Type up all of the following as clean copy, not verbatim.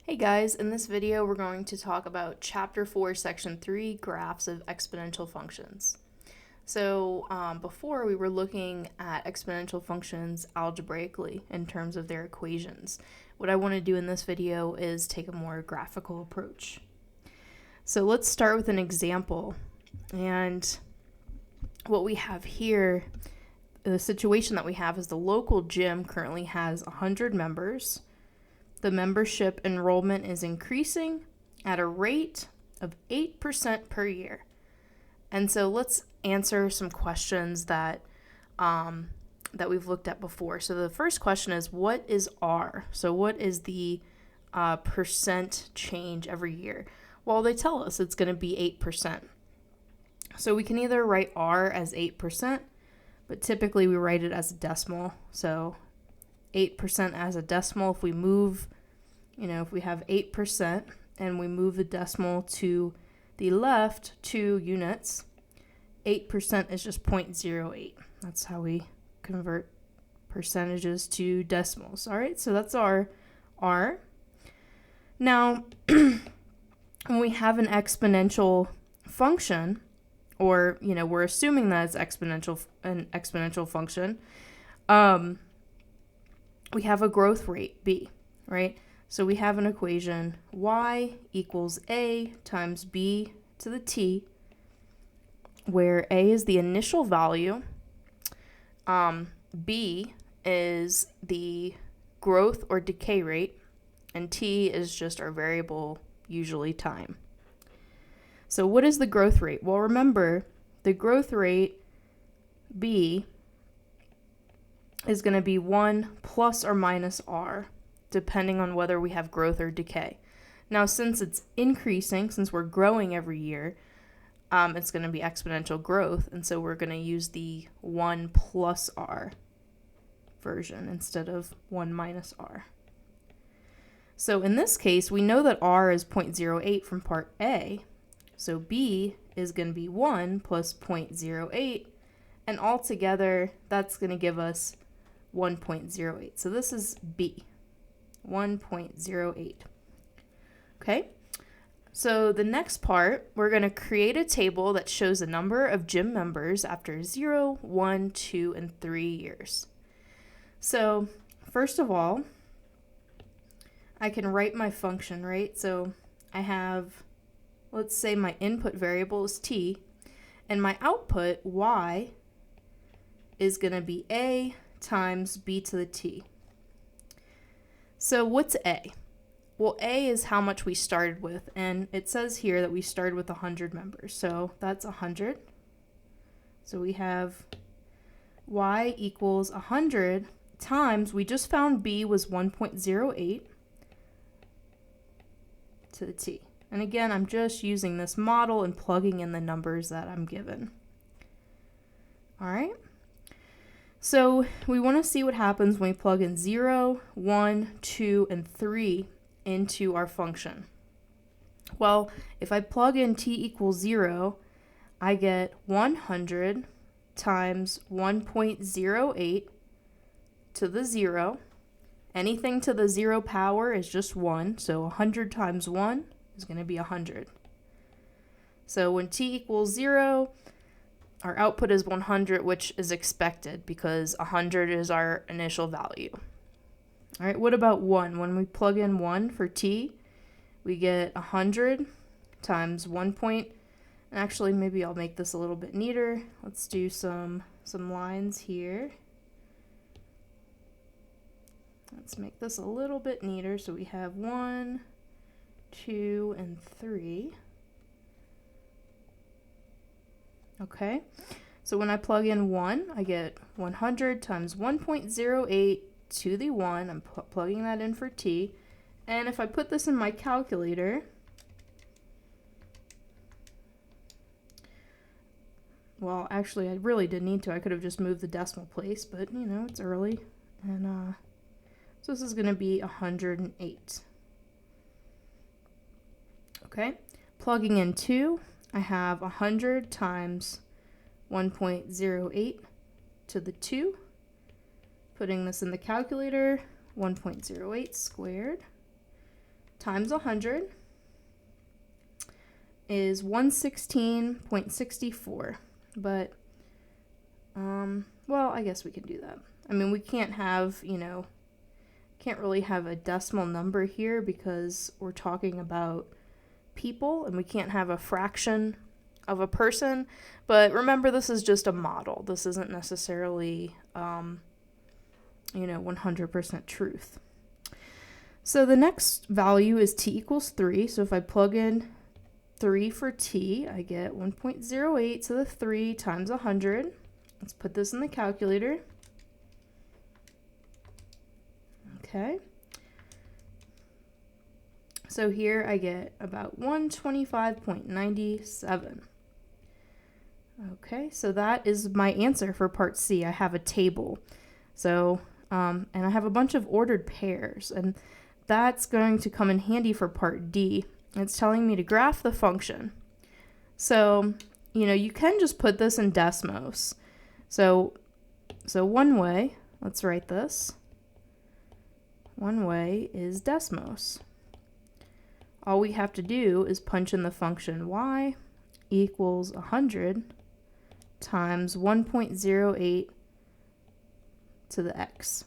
Hey guys, in this video we're going to talk about Chapter 4, Section 3, Graphs of Exponential Functions. So before we were looking at exponential functions algebraically in terms of their equations. What I want to do in this video is take a more graphical approach. So let's start with an example. And what we have here, the situation that we have is the local gym currently has 100 members. The membership enrollment is increasing at a rate of 8% per year. And so let's answer some questions that we've looked at before. So the first question is, what is R? So what is the percent change every year? Well, they tell us it's going to be 8%. So we can either write R as 8%, but typically we write it as a decimal. So 8% as a decimal, if we move, if we have 8% and we move the decimal to the left 2 units, 8% is just 0.08. That's how we convert percentages to decimals. All right, so that's our R. Now, when we have an exponential function, or, we're assuming that it's an exponential function, we have a growth rate, b, right? So we have an equation, y equals a times b to the t, where a is the initial value, b is the growth or decay rate, and t is just our variable, usually time. So what is the growth rate? Well, remember, the growth rate, b, is going to be 1 plus or minus r, depending on whether we have growth or decay. Now, since it's increasing, since we're growing every year, it's going to be exponential growth, and so we're going to use the 1 plus r version instead of 1 minus r. So in this case, we know that r is 0.08 from part A, so b is going to be 1 plus 0.08, and altogether, that's going to give us 1.08. So this is b, 1.08. Okay, so the next part, we're going to create a table that shows the number of gym members after 0, 1, 2, and 3 years. So first of all, I can write my function, right? So I have, let's say my input variable is t, and my output, y, is going to be a times b to the t. So what's a? Well, a is how much we started with, and it says here that we started with 100 members, so that's 100. So we have y equals 100 times, we just found b was 1.08 to the t. And again, I'm just using this model and plugging in the numbers that I'm given. All right. So we want to see what happens when we plug in 0, 1, 2, and 3 into our function. Well, if I plug in t equals 0, I get 100 times 1.08 to the 0. Anything to the 0 power is just 1, so 100 times 1 is going to be 100. So when t equals 0, our output is 100, which is expected because 100 is our initial value. All right, what about 1? When we plug in 1 for t, we get 100 times 1 point. Actually, maybe I'll make this a little bit neater. Let's do some lines here. Let's make this a little bit neater. So we have 1, 2, and 3. Okay, so when I plug in 1, I get 100 times 1.08 to the 1. I'm plugging that in for t. And if I put this in my calculator, well, actually, I really didn't need to. I could have just moved the decimal place, but, it's early. And so this is going to be 108. Okay, plugging in 2. I have 100 times 1.08 to the 2. Putting this in the calculator, 1.08 squared times 100 is 116.64. But, well, I guess we can do that. I mean, we can't have, can't really have a decimal number here because we're talking about people and we can't have a fraction of a person. But remember, this is just a model. This isn't necessarily, 100% truth. So the next value is t equals 3. So if I plug in 3 for t, I get 1.08 to the 3 times 100. Let's put this in the calculator. Okay. So here I get about 125.97. Okay, so that is my answer for part C. I have a table. So, and I have a bunch of ordered pairs, and that's going to come in handy for part D. It's telling me to graph the function. So, you can just put this in Desmos. So one way, let's write this. One way is Desmos. All we have to do is punch in the function y equals 100 times 1.08 to the x.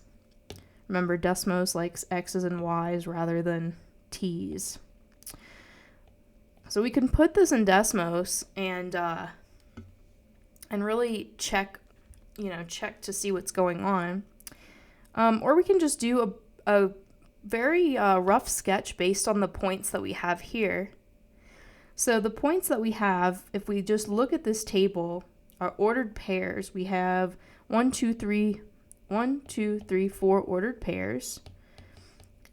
Remember, Desmos likes x's and y's rather than t's. So we can put this in Desmos and really check to see what's going on. Or we can just do a very rough sketch based on the points that we have here. So the points that we have, if we just look at this table, are ordered pairs. We have 4 ordered pairs.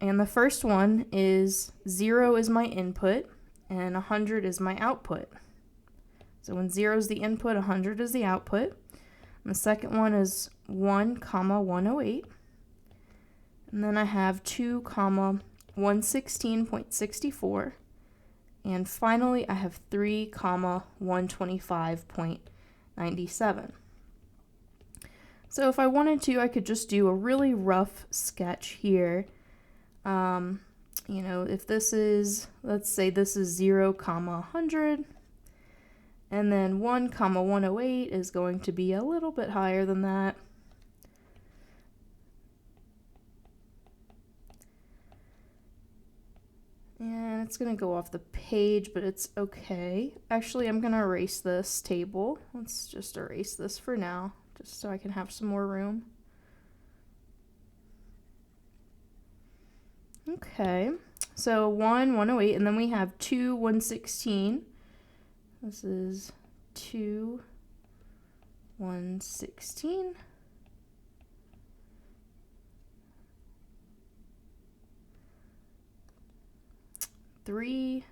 And the first one is 0 is my input and 100 is my output. So when 0 is the input, 100 is the output. And the second one is 1, 108. And then I have 2, 116.64. And finally, I have 3, 125.97. So if I wanted to, I could just do a really rough sketch here. If this is, let's say this is 0, 100. And then 1, 108 is going to be a little bit higher than that. And it's going to go off the page, but it's okay. Actually, I'm going to erase this table. Let's just erase this for now, just so I can have some more room. Okay, so 1, 108, and then we have 2, 116. This is 2, 116. 3,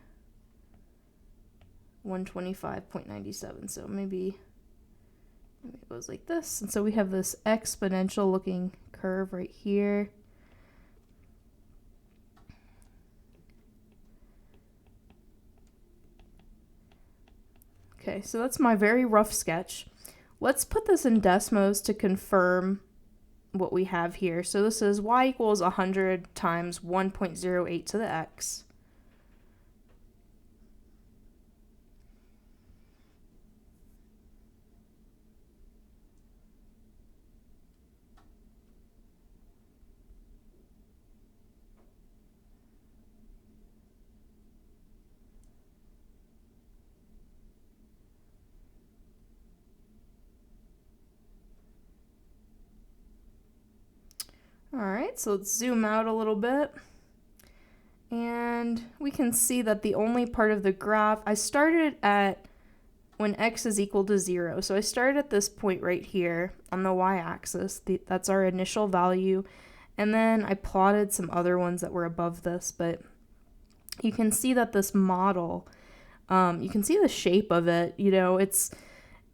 125.97. So maybe it goes like this. And so we have this exponential looking curve right here. Okay, so that's my very rough sketch. Let's put this in Desmos to confirm what we have here. So this is y equals 100 times 1.08 to the x. Alright, so let's zoom out a little bit. And we can see that the only part of the graph, I started at when x is equal to 0. So I started at this point right here on the y-axis. That's our initial value. And then I plotted some other ones that were above this. But you can see that this model, you can see the shape of it.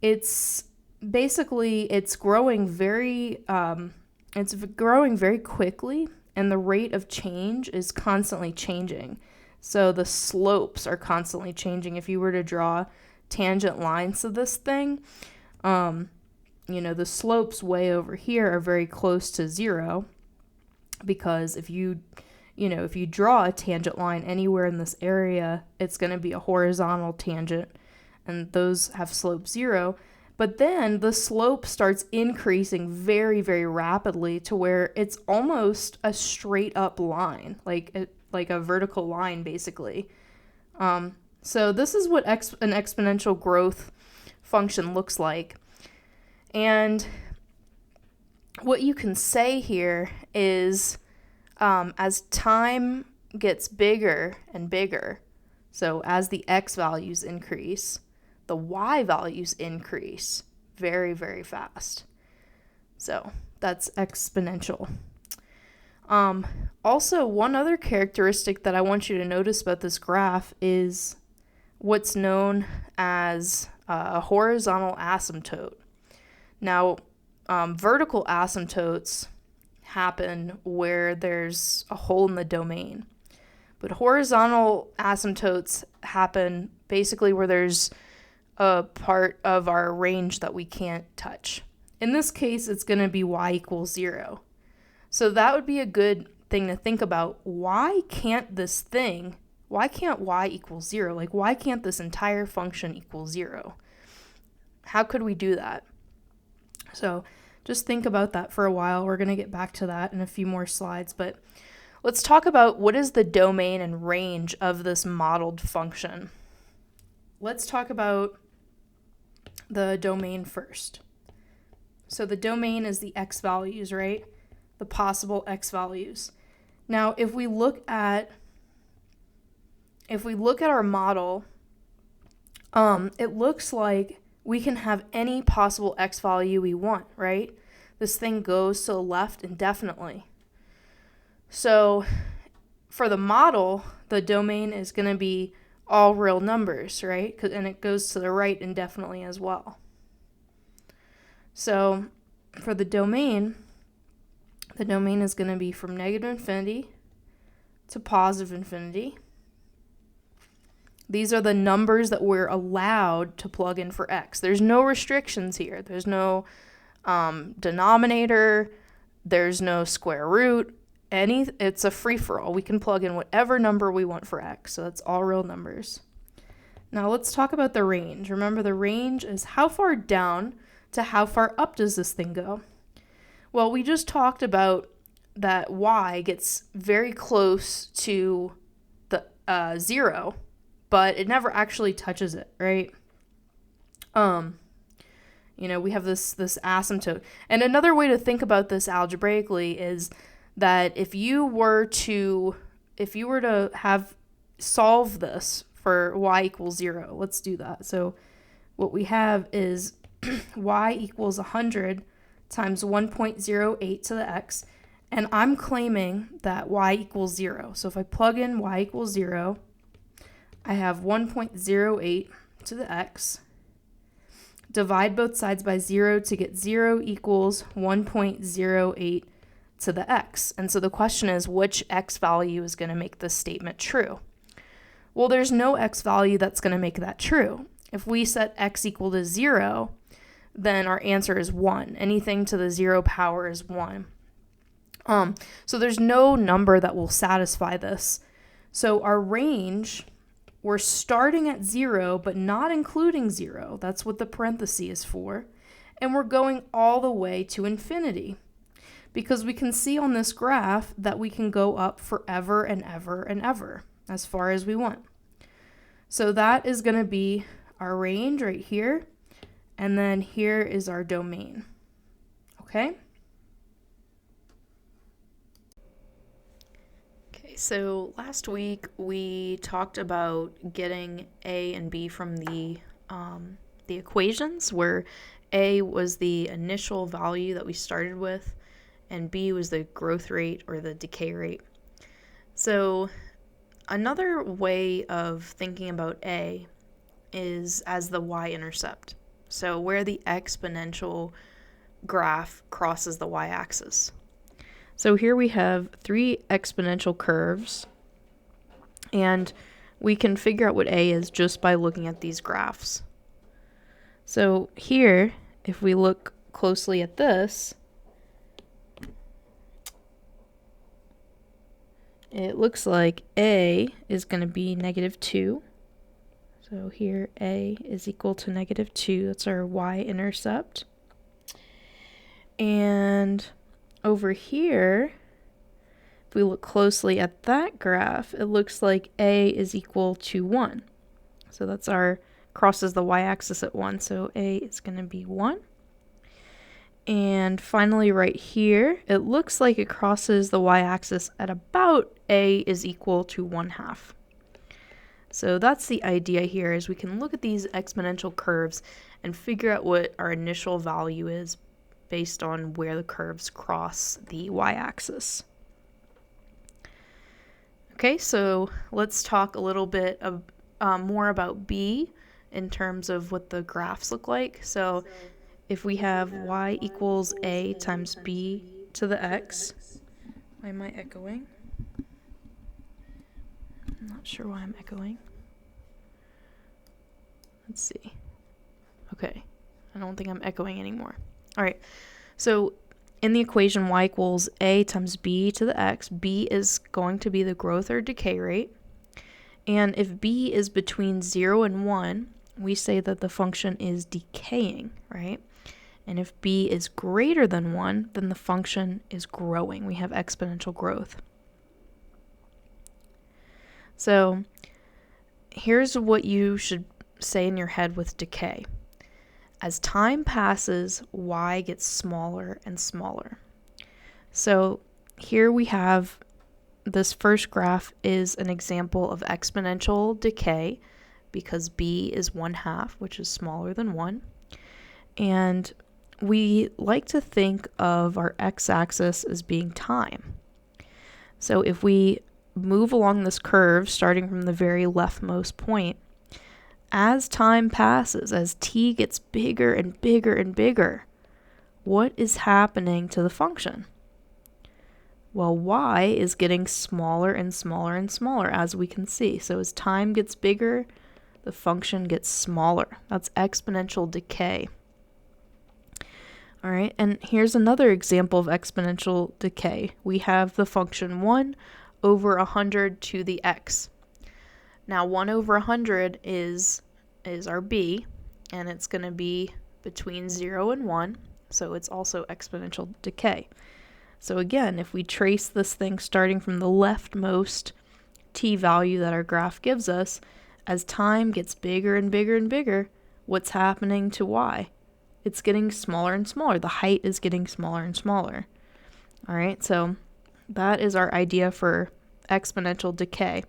It's basically, it's growing very quickly, and the rate of change is constantly changing. So the slopes are constantly changing. If you were to draw tangent lines to this thing, the slopes way over here are very close to 0, because if you if you draw a tangent line anywhere in this area, it's going to be a horizontal tangent, and those have slope 0. But then the slope starts increasing very, very rapidly to where it's almost a straight up line, like a vertical line, basically. So this is what an exponential growth function looks like. And what you can say here is as time gets bigger and bigger, so as the x values increase, the y values increase very, very fast. So that's exponential. Also, one other characteristic that I want you to notice about this graph is what's known as a horizontal asymptote. Now, vertical asymptotes happen where there's a hole in the domain, but horizontal asymptotes happen basically where there's a part of our range that we can't touch. In this case, it's going to be y equals 0. So that would be a good thing to think about. Why can't y equal 0? Like, why can't this entire function equal 0? How could we do that? So just think about that for a while. We're going to get back to that in a few more slides, but let's talk about what is the domain and range of this modeled function. Let's talk about the domain first. So the domain is the x values, right? The possible x values. Now, if we look at our model, it looks like we can have any possible x value we want, right? This thing goes to the left indefinitely. So for the model, the domain is going to be all real numbers, right? And it goes to the right indefinitely as well. So for the domain is going to be from negative infinity to positive infinity. These are the numbers that we're allowed to plug in for x. There's no restrictions here. There's no denominator. There's no square root. It's a free-for-all. We can plug in whatever number we want for x. So that's all real numbers. Now let's talk about the range. Remember, the range is how far down to how far up does this thing go? Well, we just talked about that y gets very close to the 0, but it never actually touches it, right? We have this asymptote. And another way to think about this algebraically is that if you were to solve this for y equals 0, let's do that. So what we have is y equals 100 times 1.08 to the x, and I'm claiming that y equals 0. So if I plug in y equals 0, I have 1.08 to the x. Divide both sides by 0 to get 0 equals 1.08 to the x. And so the question is, which x value is going to make this statement true? Well, there's no x value that's going to make that true. If we set x equal to 0, then our answer is 1. Anything to the 0 power is 1. So there's no number that will satisfy this. So our range, we're starting at 0, but not including 0. That's what the parenthesis is for. And we're going all the way to infinity, because we can see on this graph that we can go up forever and ever and ever, as far as we want. So that is going to be our range right here. And then here is our domain. Okay? Okay, so last week we talked about getting a and b from the equations, where a was the initial value that we started with, and b was the growth rate or the decay rate. So another way of thinking about a is as the y-intercept. So where the exponential graph crosses the y-axis. So here we have 3 exponential curves, and we can figure out what a is just by looking at these graphs. So here, if we look closely at this, it looks like a is going to be -2. So here a is equal to -2. That's our y-intercept. And over here, if we look closely at that graph, it looks like a is equal to 1. So that's our crosses the y-axis at 1. So a is going to be 1. And finally right here, it looks like it crosses the y-axis at about a is equal to 1/2. So that's the idea here, is we can look at these exponential curves and figure out what our initial value is based on where the curves cross the y-axis. Okay, so let's talk a little bit of, more about b in terms of what the graphs look like. So if we have y equals a times b to the x, why am I echoing? I'm not sure why I'm echoing. Let's see. Okay, I don't think I'm echoing anymore. All right, so in the equation y equals a times b to the x, b is going to be the growth or decay rate. And if b is between 0 and 1, we say that the function is decaying, right? And if b is greater than 1, then the function is growing. We have exponential growth. So here's what you should say in your head with decay. As time passes, y gets smaller and smaller. So here we have this first graph is an example of exponential decay because b is 1/2, which is smaller than 1. And we like to think of our x-axis as being time. So if we move along this curve, starting from the very leftmost point, as time passes, as t gets bigger and bigger and bigger, what is happening to the function? Well, y is getting smaller and smaller and smaller, as we can see. So as time gets bigger, the function gets smaller. That's exponential decay. All right, and here's another example of exponential decay. We have the function 1 over 100 to the x. Now 1 over 100 is our b, and it's going to be between 0 and 1, so it's also exponential decay. So again, if we trace this thing starting from the leftmost t value that our graph gives us, as time gets bigger and bigger and bigger, what's happening to y? It's getting smaller and smaller. The height is getting smaller and smaller. All right, so that is our idea for exponential decay.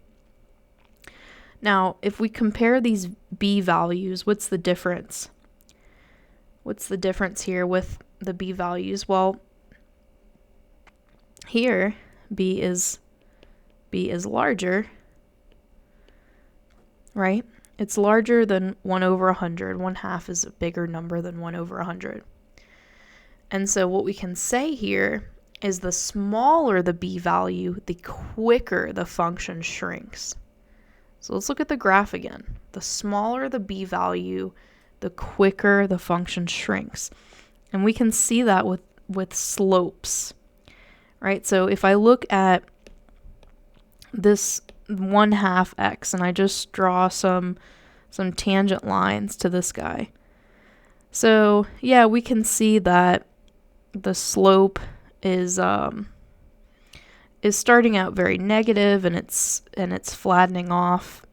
Now, if we compare these b values, what's the difference? What's the difference here with the b values? Well, here b is larger, right? It's larger than 1 over 100. 1/2 is a bigger number than 1 over 100. And so what we can say here is the smaller the b value, the quicker the function shrinks. So let's look at the graph again. The smaller the b value, the quicker the function shrinks. And we can see that with slopes, right? So if I look at this 1/2 x and I just draw some tangent lines to this guy. So yeah, we can see that the slope is starting out very negative, and it's flattening off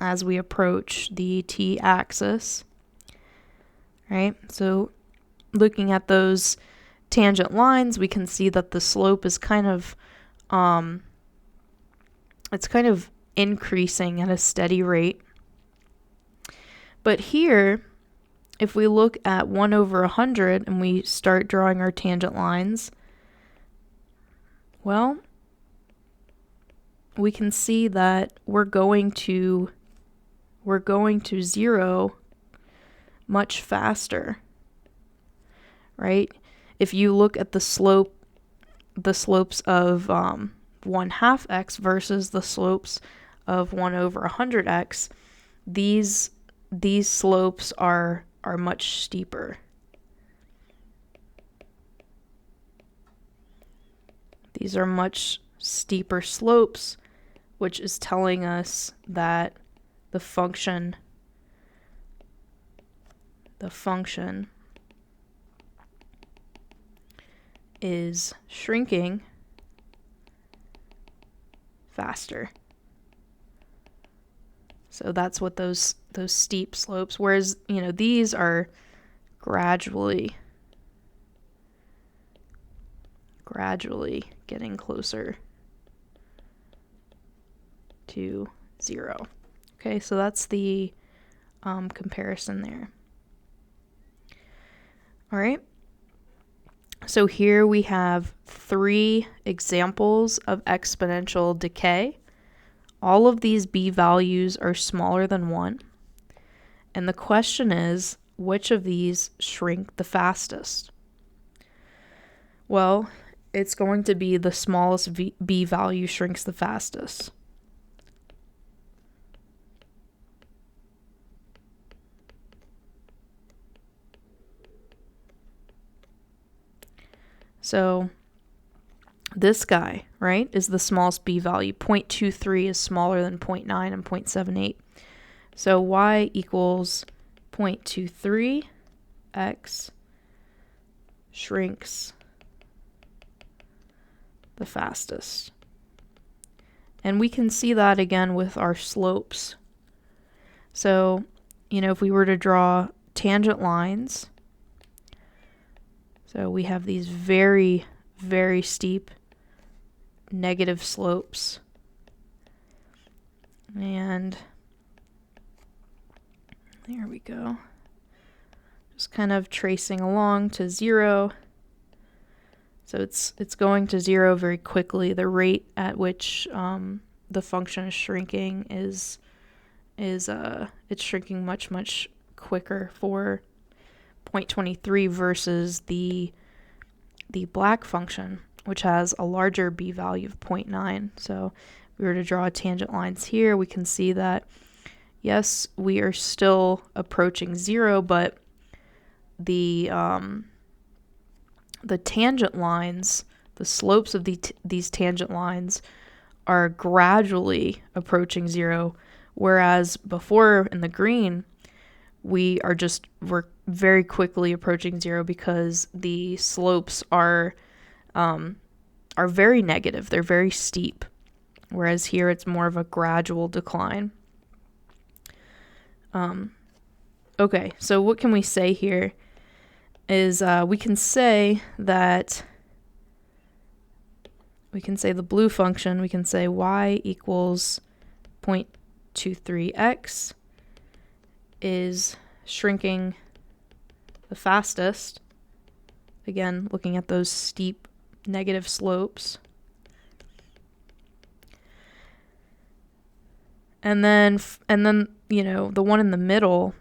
as we approach the t-axis, right? So looking at those tangent lines, we can see that the slope is kind of increasing at a steady rate. But here, if we look at 1 over 100 and we start drawing our tangent lines, well, we can see that we're going to 0 much faster, right? If you look at the slopes of 1/2 x versus the slopes of 1 over 100x, these slopes are much steeper. These are much steeper slopes, which is telling us that the function is shrinking faster. So that's what those steep slopes, whereas, these are gradually getting closer to 0. Okay, so that's the comparison there. All right. So here we have 3 examples of exponential decay. All of these b values are smaller than 1. And the question is, which of these shrink the fastest? Well, it's going to be the smallest b value shrinks the fastest. So this guy, right, is the smallest b value. 0.23 is smaller than 0.9 and 0.78. So y equals 0.23, x shrinks the fastest. And we can see that again with our slopes. So, if we were to draw tangent lines, so we have these very, very steep negative slopes. And there we go. Just kind of tracing along to 0. So it's going to 0 very quickly. The rate at which the function is shrinking is it's shrinking much, much quicker for 0.23 versus the black function, which has a larger b value of 0.9. So if we were to draw tangent lines here, we can see that, yes, we are still approaching 0, but the tangent lines, the slopes of these tangent lines are gradually approaching 0, whereas before in the green, we're very quickly approaching 0 because the slopes are very negative. They're very steep, whereas here it's more of a gradual decline. Okay, so what can we say here is we can say the blue function, we can say y equals 0.23x is shrinking the fastest. Again, looking at those steep negative slopes. And then the one in the middle,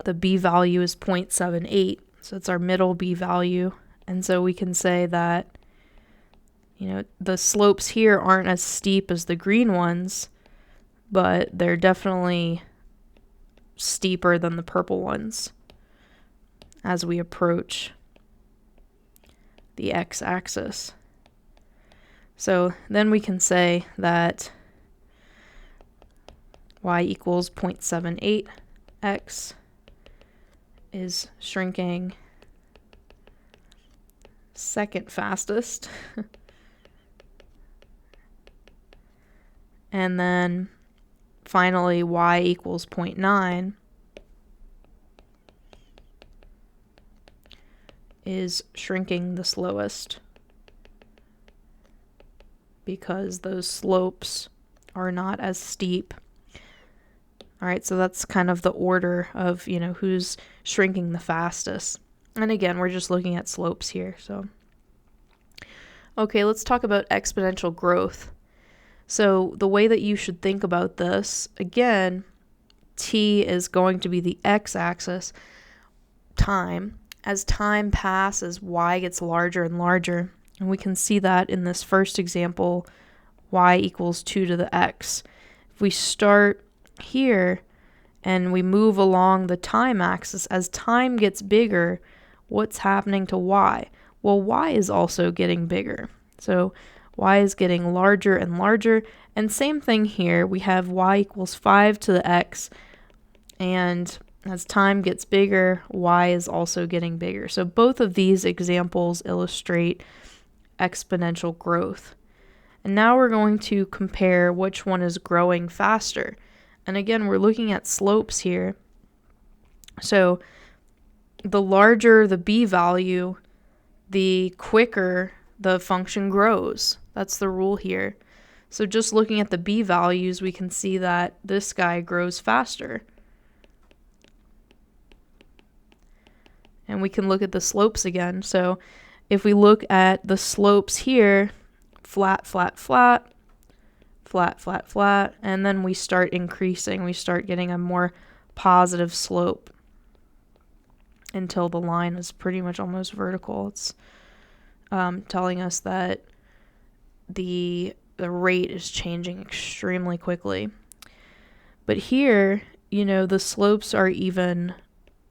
the b value is 0.78. So it's our middle b value. And so we can say that the slopes here aren't as steep as the green ones, but they're definitely steeper than the purple ones as we approach the x-axis. So then we can say that y equals 0.78, x is shrinking second fastest. And then finally, y equals 0.9 is shrinking the slowest because those slopes are not as steep. All right, so that's kind of the order of, who's shrinking the fastest. And again, we're just looking at slopes here. So, okay, let's talk about exponential growth. So the way that you should think about this, again, t is going to be the x-axis, time. As time passes, y gets larger and larger. And we can see that in this first example, y equals 2 to the x. If we start here and we move along the time axis, as time gets bigger, what's happening to y? Well, y is also getting bigger. So y is getting larger and larger. And same thing here, we have y equals 5 to the x, and as time gets bigger, y is also getting bigger. So both of these examples illustrate exponential growth. And now we're going to compare which one is growing faster. And again, we're looking at slopes here. So the larger the b value, the quicker the function grows. That's the rule here. So just looking at the b values, we can see that this guy grows faster. And we can look at the slopes again. So if we look at the slopes here, flat, flat, flat, flat, flat, flat, and then we start increasing. We start getting a more positive slope until the line is pretty much almost vertical. It's telling us that the rate is changing extremely quickly. But here, the slopes are even,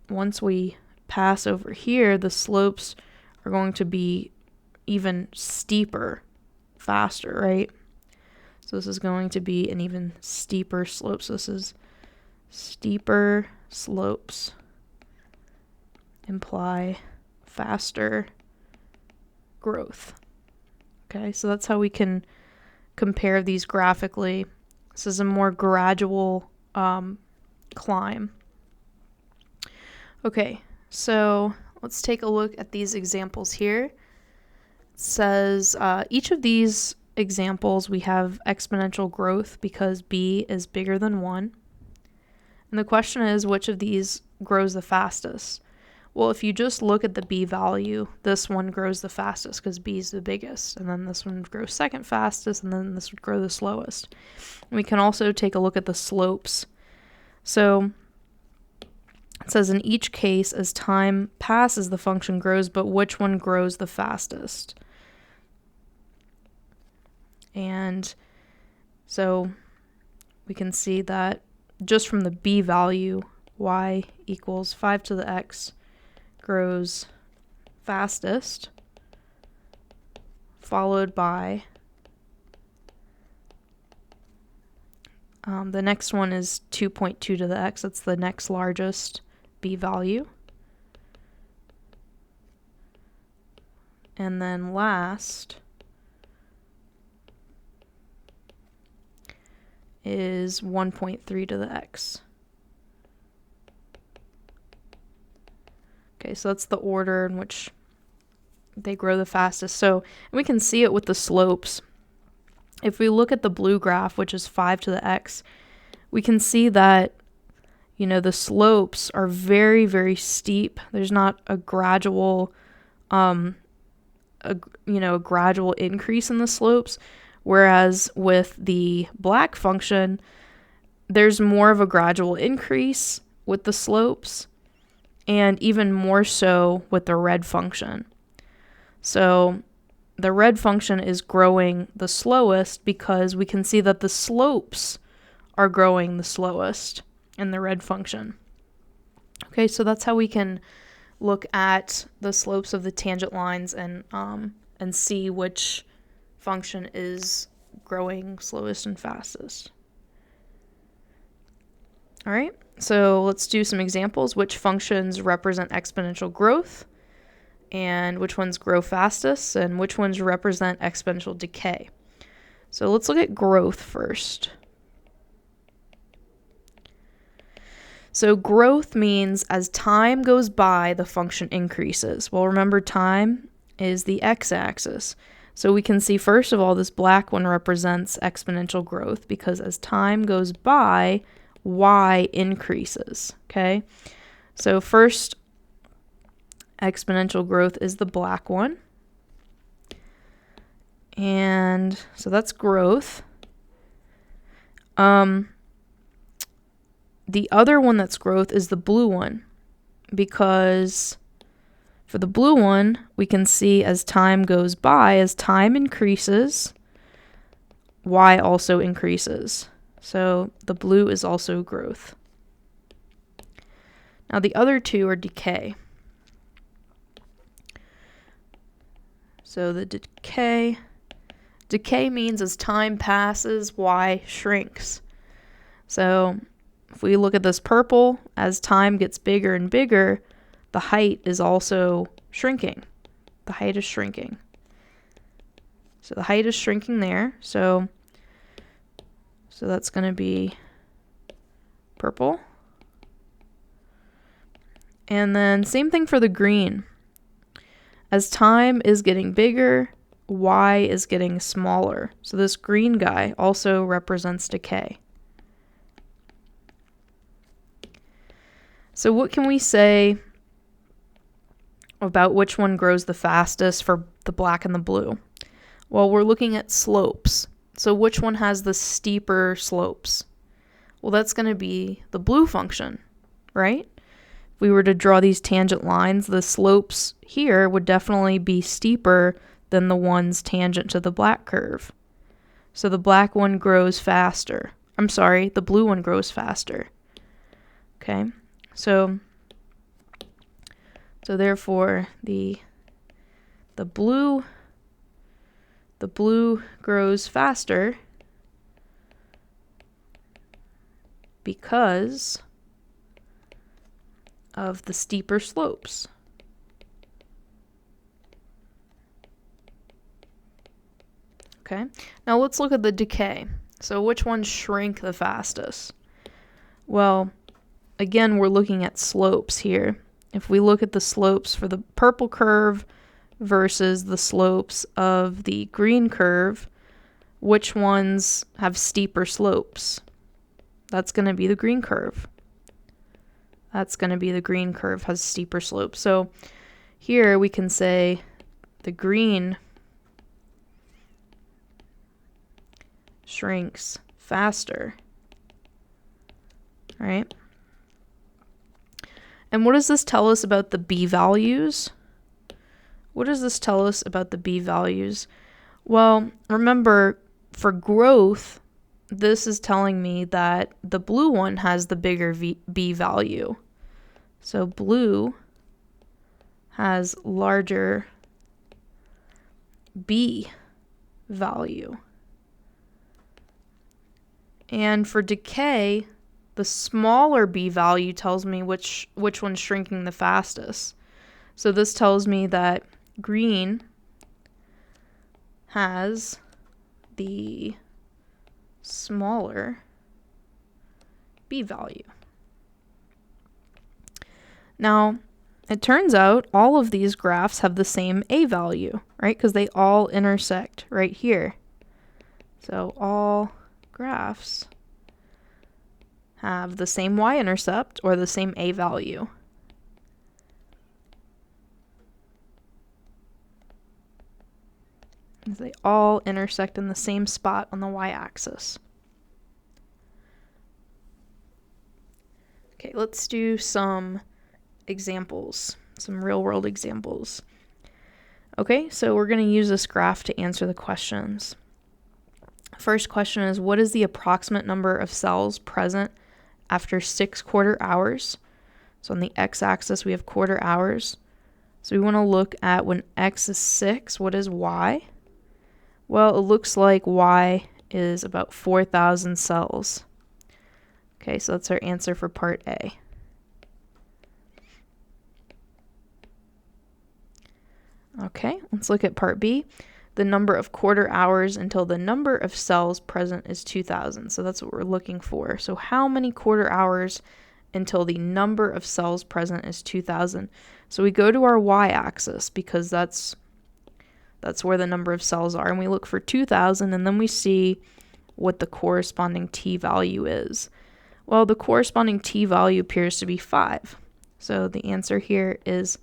once we pass over here, the slopes are going to be even steeper, faster, right? So this is going to be an even steeper slope. So this is steeper slopes imply faster growth. Okay, so that's how we can compare these graphically. This is a more gradual climb. Okay, so let's take a look at these examples here. It says each of these examples we have exponential growth because b is bigger than 1. And the question is, which of these grows the fastest? Well, if you just look at the b value, this one grows the fastest because b is the biggest, and then this one grows second fastest, and then this would grow the slowest. And we can also take a look at the slopes. So it says in each case, as time passes, the function grows, but which one grows the fastest? And so we can see that just from the b value, y equals 5 to the x grows fastest, followed by the next one is 2.2 to the x. That's the next largest b value. And then last is 1.3 to the x. Okay, so that's the order in which they grow the fastest. So we can see it with the slopes. If we look at the blue graph, which is 5 to the x, we can see that, the slopes are very, very steep. There's not a gradual, a gradual increase in the slopes. Whereas with the black function, there's more of a gradual increase with the slopes, and even more so with the red function. So the red function is growing the slowest because we can see that the slopes are growing the slowest in the red function. Okay, so that's how we can look at the slopes of the tangent lines and see which function is growing slowest and fastest. All right, so let's do some examples. Which functions represent exponential growth, and which ones grow fastest, and which ones represent exponential decay. So let's look at growth first. So growth means as time goes by, the function increases. Well, remember, time is the x-axis. So we can see, first of all, this black one represents exponential growth because as time goes by, y increases, okay? So first exponential growth is the black one. And so that's growth. The other one that's growth is the blue one, because for the blue one, we can see as time goes by, as time increases, y also increases. So the blue is also growth. Now the other two are decay. So the decay Decay means as time passes, y shrinks. So if we look at this purple, as time gets bigger and bigger, the height is also shrinking. The height is shrinking. So the height is shrinking there. So that's going to be purple. And then same thing for the green. As time is getting bigger, y is getting smaller. So this green guy also represents decay. So what can we say about which one grows the fastest for the black and the blue? Well, we're looking at slopes. So which one has the steeper slopes? Well, that's going to be the blue function, right? If we were to draw these tangent lines, the slopes here would definitely be steeper than the ones tangent to the black curve. So the black one grows faster. I'm sorry, the blue one grows faster. Okay, so therefore the blue grows faster because of the steeper slopes. Okay, now let's look at the decay. So which ones shrink the fastest? Well, again, we're looking at slopes here. If we look at the slopes for the purple curve versus the slopes of the green curve, which ones have steeper slopes? That's going to be the green curve. That's going to be the green curve has steeper slopes. So here we can say the green shrinks faster, right? And what does this tell us about the B values? What does this tell us about the B values? Well, remember, for growth, this is telling me that the blue one has the bigger B value. So blue has larger B value. And for decay, the smaller B value tells me which one's shrinking the fastest. So this tells me that green has the smaller B value. Now, it turns out all of these graphs have the same A value, right? Because they all intersect right here. So all graphs have the same y-intercept or the same A value. They all intersect in the same spot on the y-axis. Okay, let's do some examples, some real-world examples. Okay, so we're going to use this graph to answer the questions. First question is, what is the approximate number of cells present after 6 quarter hours? So on the x-axis, we have quarter hours. So we want to look at when x is 6, what is y? Well, it looks like y is about 4,000 cells. Okay, so that's our answer for part A. Okay, let's look at part B. The number of quarter hours until the number of cells present is 2,000. So that's what we're looking for. So how many quarter hours until the number of cells present is 2,000? So we go to our y-axis because that's where the number of cells are. And we look for 2,000 and then we see what the corresponding t value is. Well, the corresponding t value appears to be 5. So the answer here is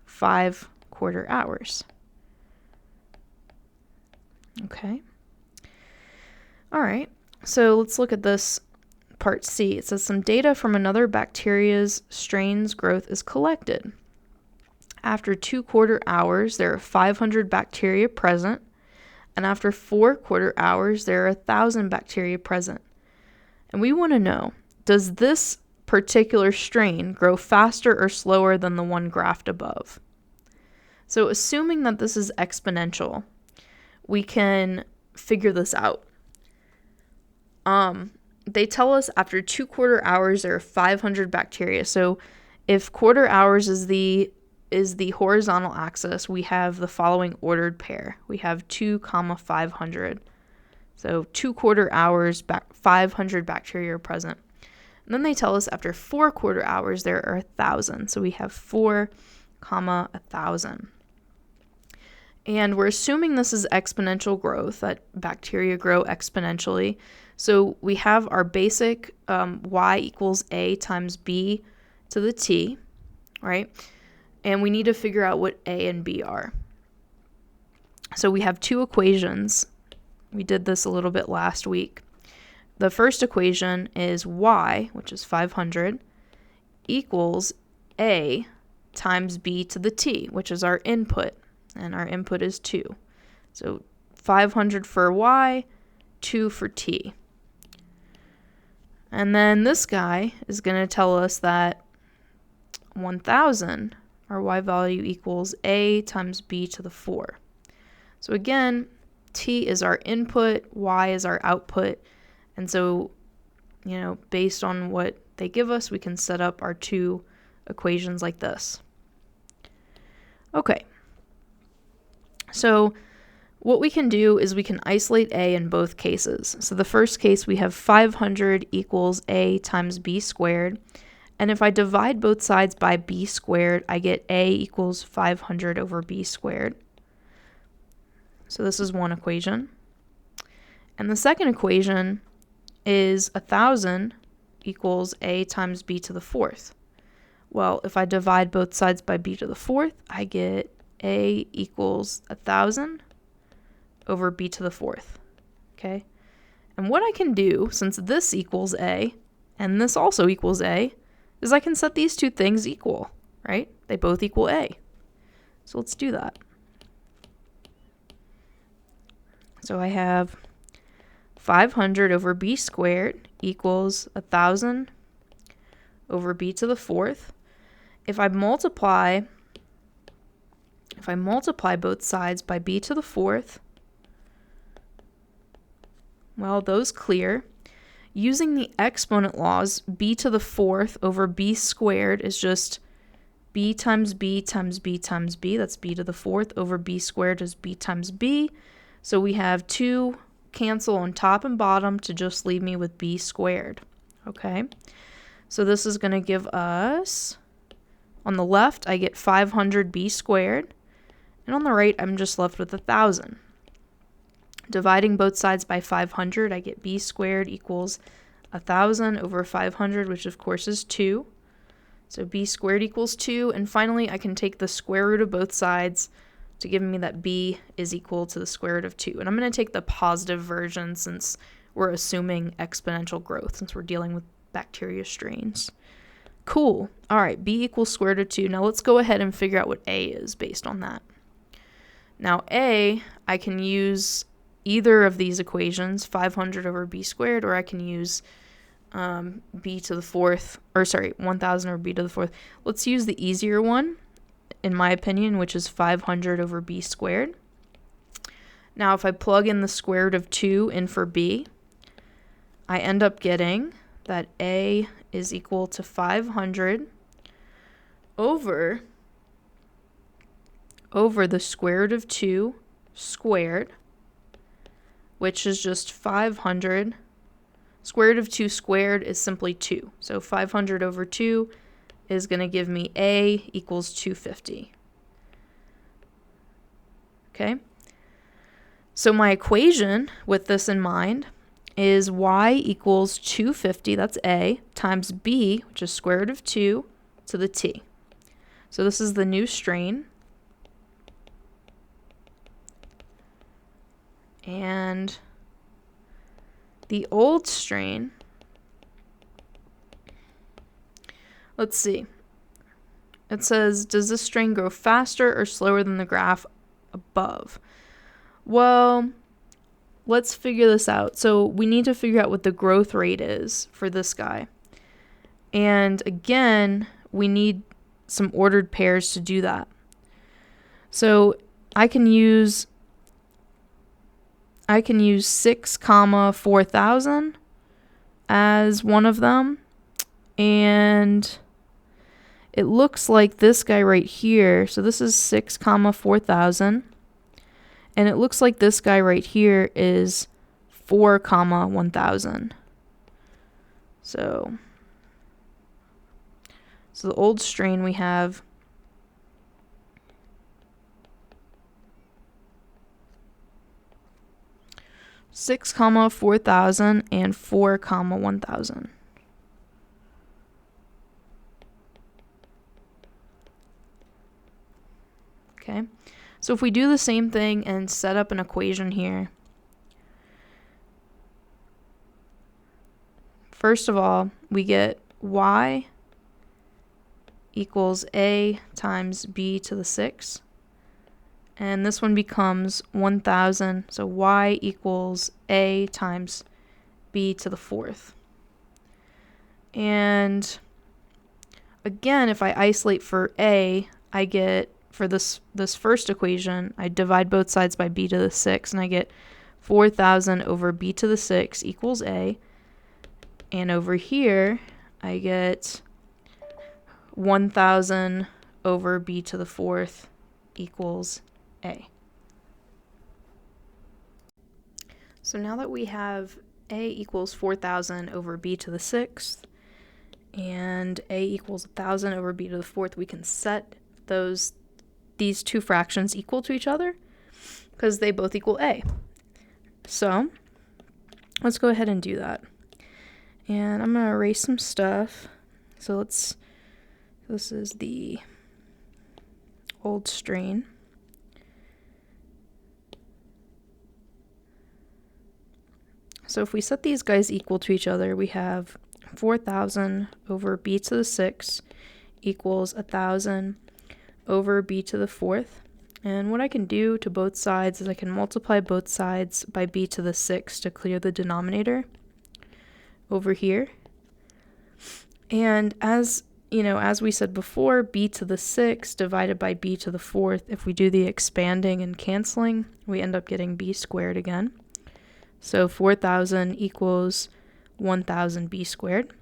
5 quarter hours. Okay. All right. So let's look at this part C. It says some data from another bacteria's strain's growth is collected. After 2 quarter hours, there are 500 bacteria present, and after 4 quarter hours, there are 1,000 bacteria present. And we want to know, does this particular strain grow faster or slower than the one graphed above? So assuming that this is exponential, we can figure this out. They tell us after 2 quarter hours there are 500 bacteria. So if quarter hours is the horizontal axis, we have the following ordered pair. We have 2, 500. So 2 quarter hours, 500 bacteria are present. And then they tell us after 4 quarter hours there are 1,000. So we have 4, 1,000. And we're assuming this is exponential growth, that bacteria grow exponentially. So we have our basic y equals a times b to the t, right? And we need to figure out what a and b are. So we have 2 equations. We did this a little bit last week. The first equation is y, which is 500, equals a times b to the t, which is our input. And our input is 2. So 500 for y, 2 for t. And then this guy is going to tell us that 1,000, our y value, equals a times b to the 4. So again, t is our input, y is our output. And so, based on what they give us, we can set up our 2 equations like this. Okay. So what we can do is we can isolate a in both cases. So the first case, we have 500 equals a times b squared. And if I divide both sides by b squared, I get a equals 500 over b squared. So this is one equation. And the second equation is 1,000 equals a times b to the 4th. Well, if I divide both sides by b to the 4th, I get a equals 1,000 over b to the 4th. Okay? And what I can do, since this equals a and this also equals a, is I can set these 2 things equal, right? They both equal a. So let's do that. So I have 500 over b squared equals 1,000 over b to the 4th. If I multiply both sides by b to the 4th, well, those clear. Using the exponent laws, b to the 4th over b squared is just b times b times b times b. That's b to the 4th over b squared is b times b. So we have 2 cancel on top and bottom to just leave me with b squared. Okay? So this is going to give us, on the left, I get 500b squared. And on the right, I'm just left with 1,000. Dividing both sides by 500, I get b squared equals 1,000 over 500, which of course is 2. So b squared equals 2. And finally, I can take the square root of both sides to give me that b is equal to the square root of 2. And I'm going to take the positive version since we're assuming exponential growth, since we're dealing with bacteria strains. Cool. All right, b equals square root of 2. Now let's go ahead and figure out what a is based on that. Now a, I can use either of these equations, 500 over b squared, or I can use b to the 4th, 1,000 over b to the 4th. Let's use the easier one, in my opinion, which is 500 over b squared. Now if I plug in the square root of 2 in for b, I end up getting that a is equal to 500 over the square root of 2 squared, which is just 500. Square root of 2 squared is simply 2. So 500 over 2 is going to give me a equals 250. Okay? So my equation with this in mind is y equals 250, that's a, times b, which is square root of 2, to the t. So this is the new strain. And the old strain, let's see. It says, does this strain grow faster or slower than the graph above? Well, let's figure this out. So we need to figure out what the growth rate is for this guy. And again, we need some ordered pairs to do that. So I can use I can use 6 comma 4,000 as one of them. And it looks like this guy right here. So this is 6 comma 4,000. And it looks like this guy right here is 4 comma 1,000. So the old strain we have 6 comma 4,000 and 4 comma 1,000. Okay, so if we do the same thing and set up an equation here, first of all, we get y equals a times b to the 6. And this one becomes 1,000, so y equals a times b to the 4th. And again, if I isolate for a, I get, for this first equation, I divide both sides by b to the 6, and I get 4,000 over b to the 6 equals a. And over here, I get 1,000 over b to the 4th equals a. So now that we have a equals 4,000 over b to the 6th and a equals 1,000 over b to the 4th, we can set these two fractions equal to each other because they both equal a. So let's go ahead and do that. And I'm going to erase some stuff. So this is the old strain. So if we set these guys equal to each other, we have 4,000 over b to the 6 equals 1,000 over b to the 4th. And what I can do to both sides is I can multiply both sides by b to the 6 to clear the denominator over here. And as we said before, b to the 6 divided by b to the 4th, if we do the expanding and canceling, we end up getting b squared again. So 4,000 equals 1,000 b squared.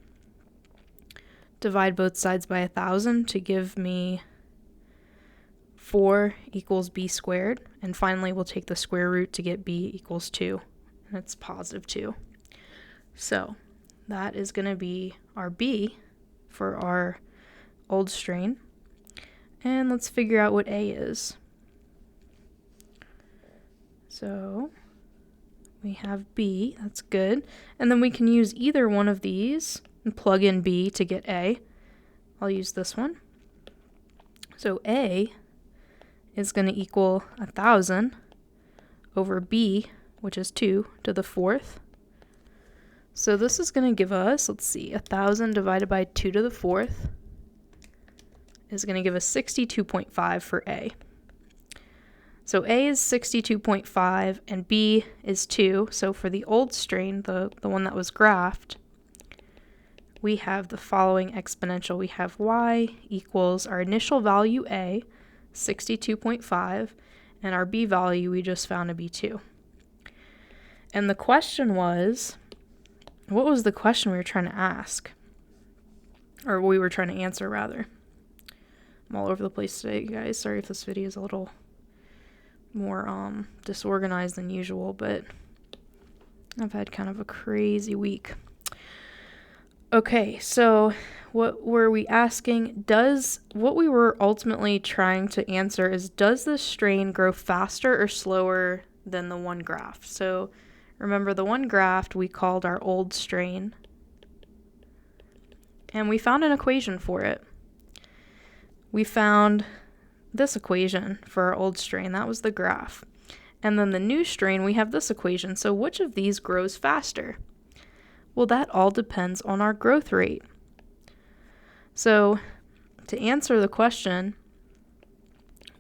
Divide both sides by 1,000 to give me 4 equals b squared. And finally, we'll take the square root to get b equals 2. And it's positive 2. So that is going to be our b for our old strain. And let's figure out what a is. So we have b, that's good. And then we can use either one of these and plug in b to get a. I'll use this one. So a is going to equal 1,000 over b, which is 2 to the 4th. So this is going to give us, let's see, 1,000 divided by 2 to the 4th is going to give us 62.5 for a. So a is 62.5 and b is 2. So for the old strain, the one that was graphed, we have the following exponential. We have y equals our initial value a, 62.5, and our b value we just found to be 2. And the question was, what was the question we were trying to ask? Or we were trying to answer, rather. I'm all over the place today, guys. Sorry if this video is a little more disorganized than usual, but I've had kind of a crazy week. Okay, so what were we asking? What we were ultimately trying to answer is, does this strain grow faster or slower than the one graph? So remember, the one graph we called our old strain, and we found an equation for it. We found this equation for our old strain. That was the graph. And then the new strain, we have this equation. So which of these grows faster? Well, that all depends on our growth rate. So to answer the question,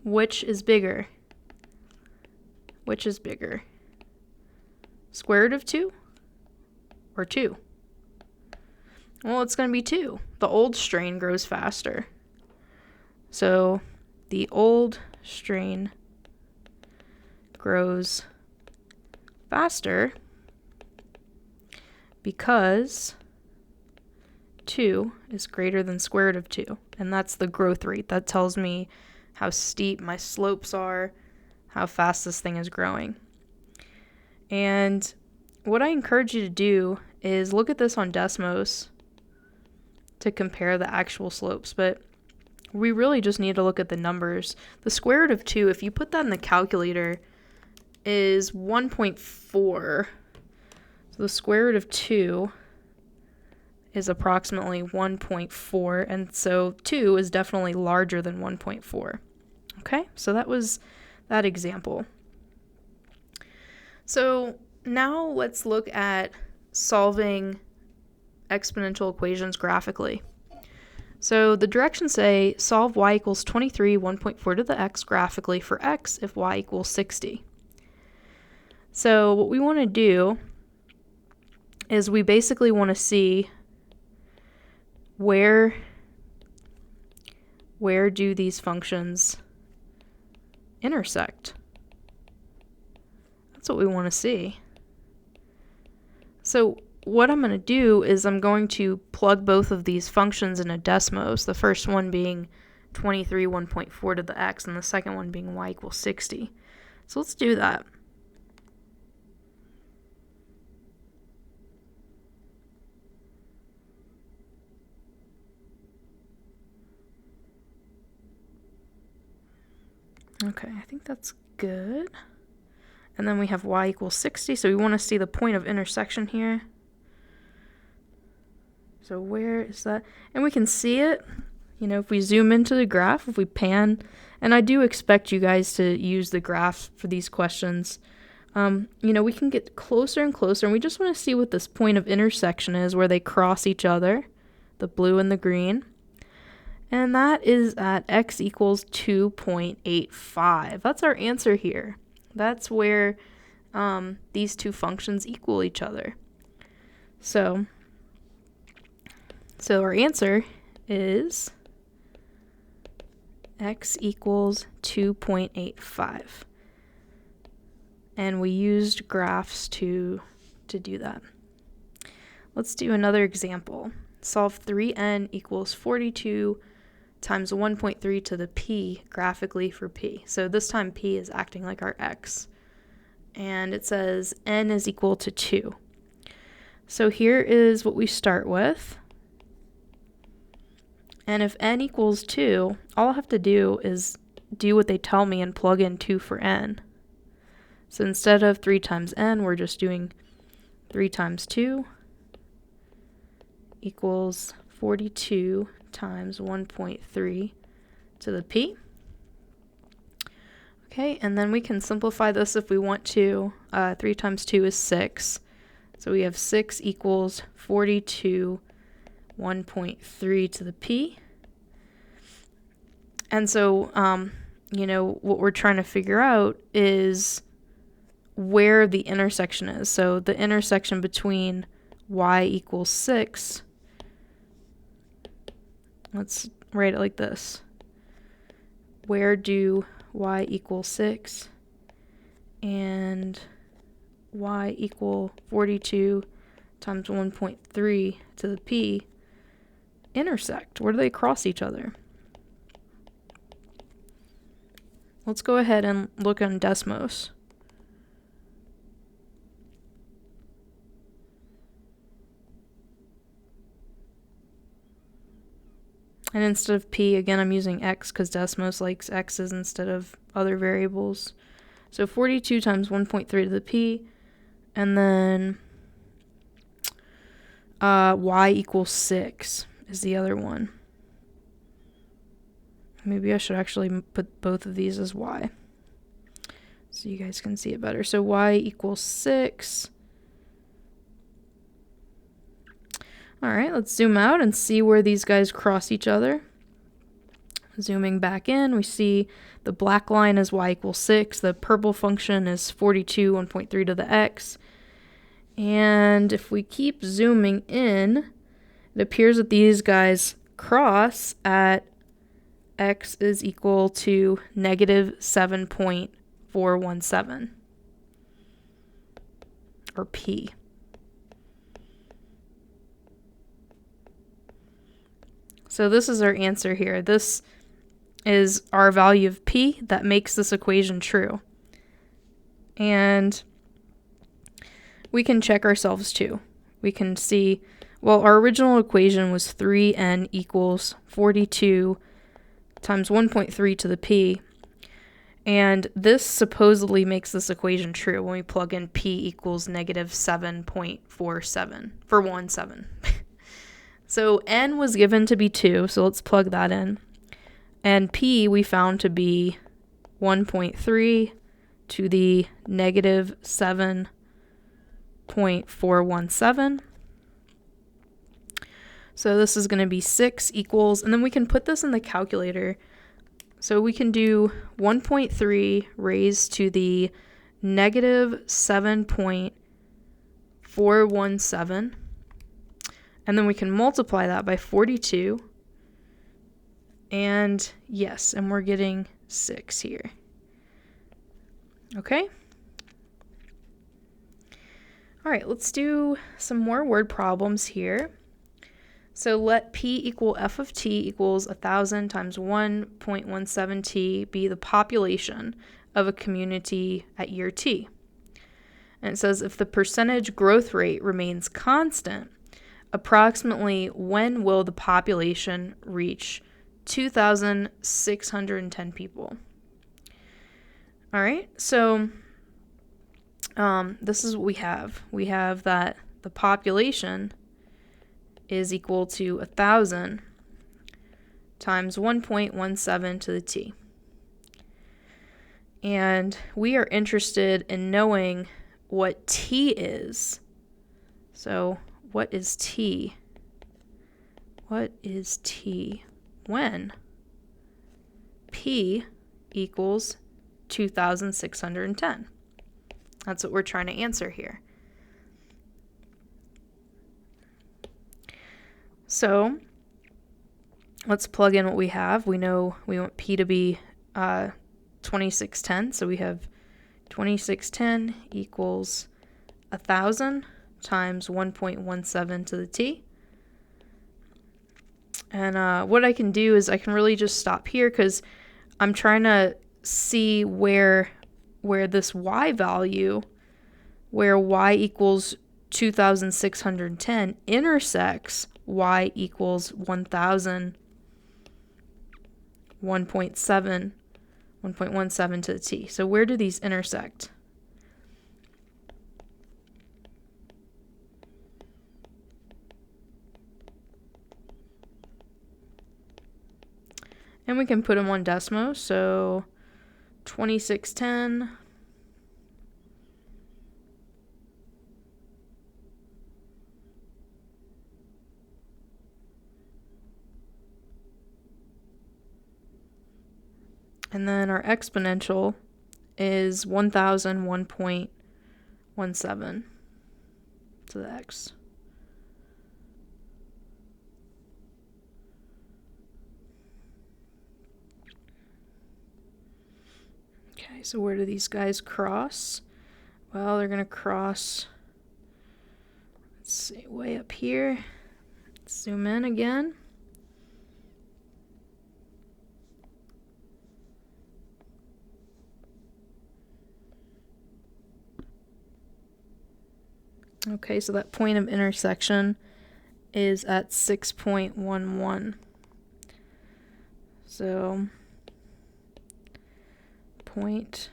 which is bigger? Which is bigger? Square root of 2 or 2? Well, it's going to be 2. The old strain grows faster. So the old strain grows faster because 2 is greater than square root of 2. And that's the growth rate. That tells me how steep my slopes are, how fast this thing is growing. And what I encourage you to do is look at this on Desmos to compare the actual slopes. But we really just need to look at the numbers. The square root of 2, if you put that in the calculator, is 1.4. So the square root of 2 is approximately 1.4, and so 2 is definitely larger than 1.4. Okay, so that was that example. So now let's look at solving exponential equations graphically. So the directions say solve y equals 23 1.4 to the x graphically for x if y equals 60. So what we want to do is we basically want to see where do these functions intersect. That's what we want to see. So what I'm going to do is I'm going to plug both of these functions into Desmos, the first one being 23 1.4 to the x and the second one being y equals 60. So let's do that. Okay, I think that's good. And then we have y equals 60, so we want to see the point of intersection here. So where is that? And we can see it, if we zoom into the graph, if we pan, and I do expect you guys to use the graph for these questions. We can get closer and closer, and we just want to see what this point of intersection is, where they cross each other, the blue and the green. And that is at x equals 2.85. That's our answer here. That's where these two functions equal each other. So our answer is x equals 2.85. And we used graphs to do that. Let's do another example. Solve 3n equals 42 times 1.3 to the p graphically for p. So this time p is acting like our x. And it says n is equal to 2. So here is what we start with. And if n equals 2, all I have to do is do what they tell me and plug in 2 for n. So instead of 3 times n, we're just doing 3 times 2 equals 42 times 1.3 to the p. Okay, and then we can simplify this if we want to. 3 times 2 is 6. So we have 6 equals 42 1.3 to the p. And so, what we're trying to figure out is where the intersection is. So the intersection between y equals 6, let's write it like this. Where do y equal 6 and y equal 42 times 1.3 to the p intersect? Where do they cross each other? Let's go ahead and look on Desmos. And instead of p, again, I'm using x because Desmos likes x's instead of other variables. So 42 times 1.3 to the p, and then y equals 6 is the other one. Maybe I should actually put both of these as y so you guys can see it better. So y equals 6. All right, let's zoom out and see where these guys cross each other. Zooming back in, we see the black line is y equals 6. The purple function is 42, 1.3 to the x. And if we keep zooming in, it appears that these guys cross at x is equal to negative 7.417. or P. So this is our answer here. This is our value of P that makes this equation true. And we can check ourselves too. We can see, well, our original equation was 3n equals 42 times 1.3 to the P. And this supposedly makes this equation true when we plug in P equals negative 7.47 for 1/7. So n was given to be 2, so let's plug that in. And P we found to be 1.3 to the negative 7.417. So this is going to be 6 equals, and then we can put this in the calculator. So we can do 1.3 raised to the negative 7.417. And then we can multiply that by 42. And yes, and we're getting 6 here. Okay? All right, let's do some more word problems here. So let P equal f of t equals 1,000 times 1.17t be the population of a community at year t. And it says if the percentage growth rate remains constant, approximately when will the population reach 2,610 people? All right, so this is what we have. We have that the population is equal to 1,000 times 1.17 to the t. And we are interested in knowing what t is. So what is t? What is t when P equals 2,610? That's what we're trying to answer here. So let's plug in what we have. We know we want P to be 2610. So we have 2610 equals 1,000 times 1.17 to the t. And what I can do is I can really just stop here because I'm trying to see where this y value, where y equals 2,610 intersects y equals 1,000, 1.17 to the t. So where do these intersect? And we can put them on Desmo, so 2610 and then our exponential is 1,001.17 to the x. Okay, so where do these guys cross? Well, they're going to cross, let's see, way up here. Let's zoom in again. Okay, so that point of intersection is at 6.11. So point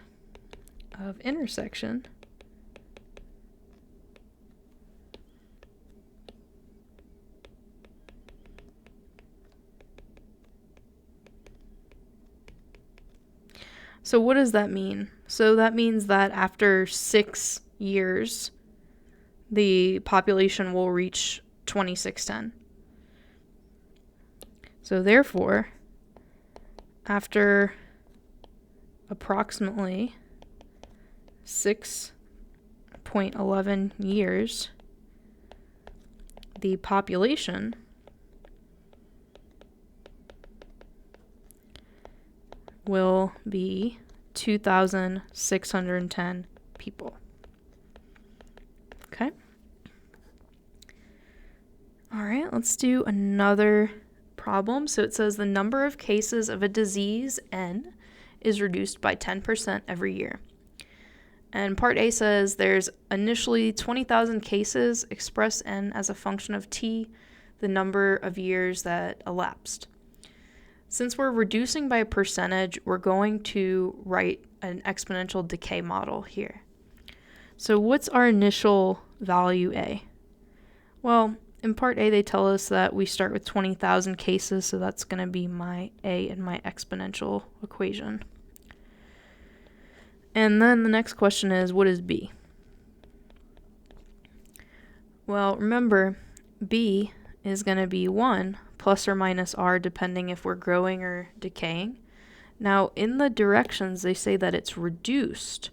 of intersection So what does that mean? So that means that after 6 years, the population will reach 2610. So therefore, after approximately 6.11 years, the population will be 2,610 people. All right, let's do another problem. So it says the number of cases of a disease, N, is reduced by 10% every year. And part A says there's initially 20,000 cases, express N as a function of T, the number of years that elapsed. Since we're reducing by a percentage, we're going to write an exponential decay model here. So what's our initial value A? Well, in part A, they tell us that we start with 20,000 cases, so that's going to be my A in my exponential equation. And then the next question is, what is B? Well, remember, B is going to be 1 plus or minus r, depending if we're growing or decaying. Now, in the directions, they say that it's reduced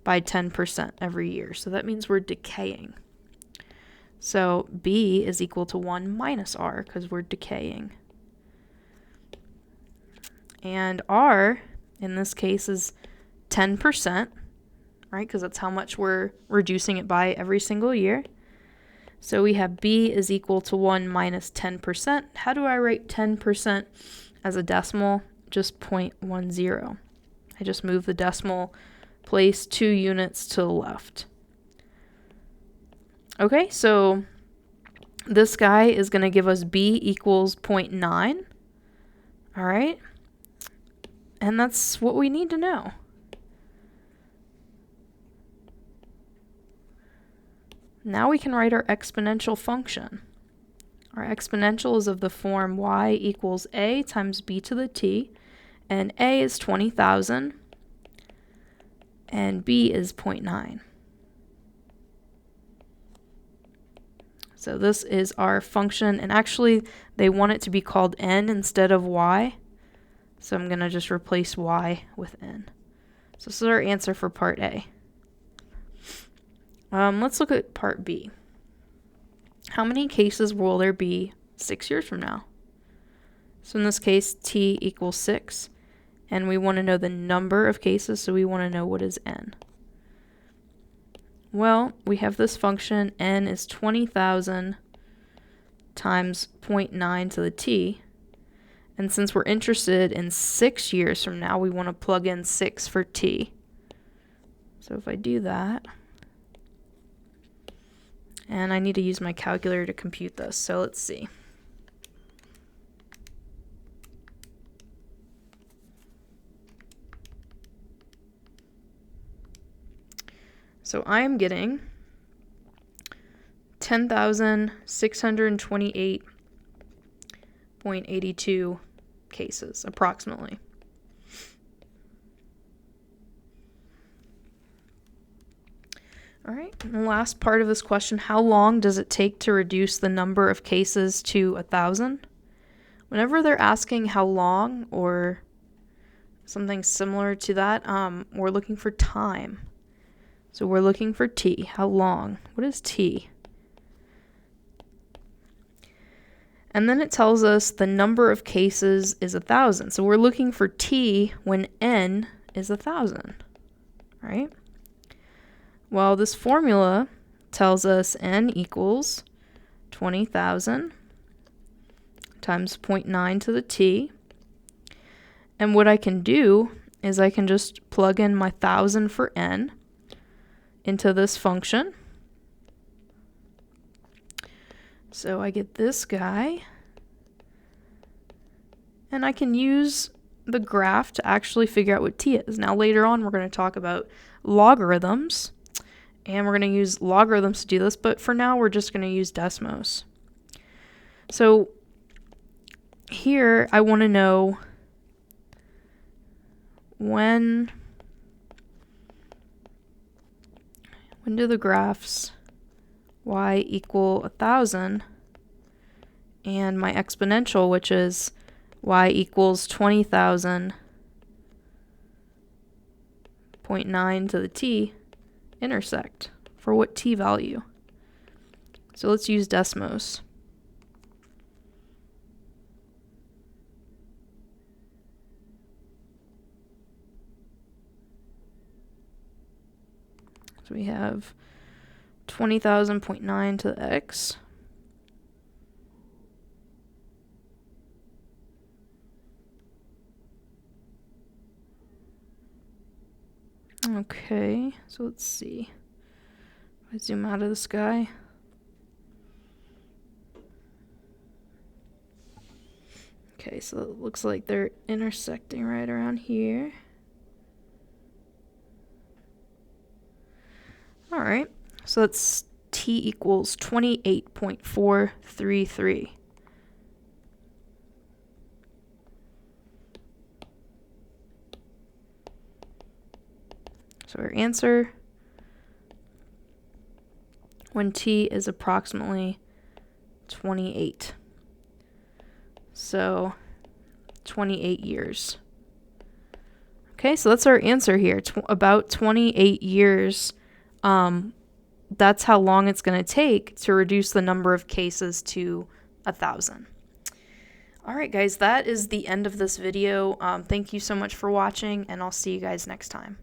by 10% every year, so that means we're decaying. So B is equal to 1 minus r, because we're decaying. And r, in this case, is 10%, right? Because that's how much we're reducing it by every single year. So we have B is equal to 1 minus 10%. How do I write 10% as a decimal? Just 0.10. I just move the decimal place 2 units to the left. Okay, so this guy is going to give us B equals 0.9. All right. And that's what we need to know. Now we can write our exponential function. Our exponential is of the form y equals a times b to the t, and a is 20,000, and b is 0.9. So this is our function, and actually they want it to be called n instead of y, so I'm going to just replace y with n. So this is our answer for part A. Let's look at part B. How many cases will there be 6 years from now? So in this case, t equals 6, and we want to know the number of cases, so we want to know what is n. Well, we have this function, n is 20,000 times 0.9 to the t, and since we're interested in 6 years from now, we want to plug in 6 for t. So if I do that, and I need to use my calculator to compute this, so let's see. So I am getting 10,628.82 cases, approximately. All right, and the last part of this question, how long does it take to reduce the number of cases to 1,000? Whenever they're asking how long or something similar to that, we're looking for time. So we're looking for t. How long? What is t? And then it tells us the number of cases is 1,000. So we're looking for t when n is 1,000, right? Well, this formula tells us n equals 20,000 times 0.9 to the t. And what I can do is I can just plug in my 1,000 for n into this function. So I get this guy. And I can use the graph to actually figure out what t is. Now later on we're going to talk about logarithms. And we're going to use logarithms to do this, but for now we're just going to use Desmos. So here I want to know when do the graphs y equal 1,000 and my exponential, which is y equals 20,000 0.9 to the t, intersect for what t value? So let's use Desmos. So we have 20,000.9 to the x Okay, so let's see. If I zoom out of the sky. Okay, so it looks like they're intersecting right around here. All right, so that's t equals 28.433. So our answer, when t is approximately 28. So 28 years. Okay, so that's our answer here. About 28 years. That's how long it's going to take to reduce the number of cases to 1,000. All right, guys, that is the end of this video. Thank you so much for watching, and I'll see you guys next time.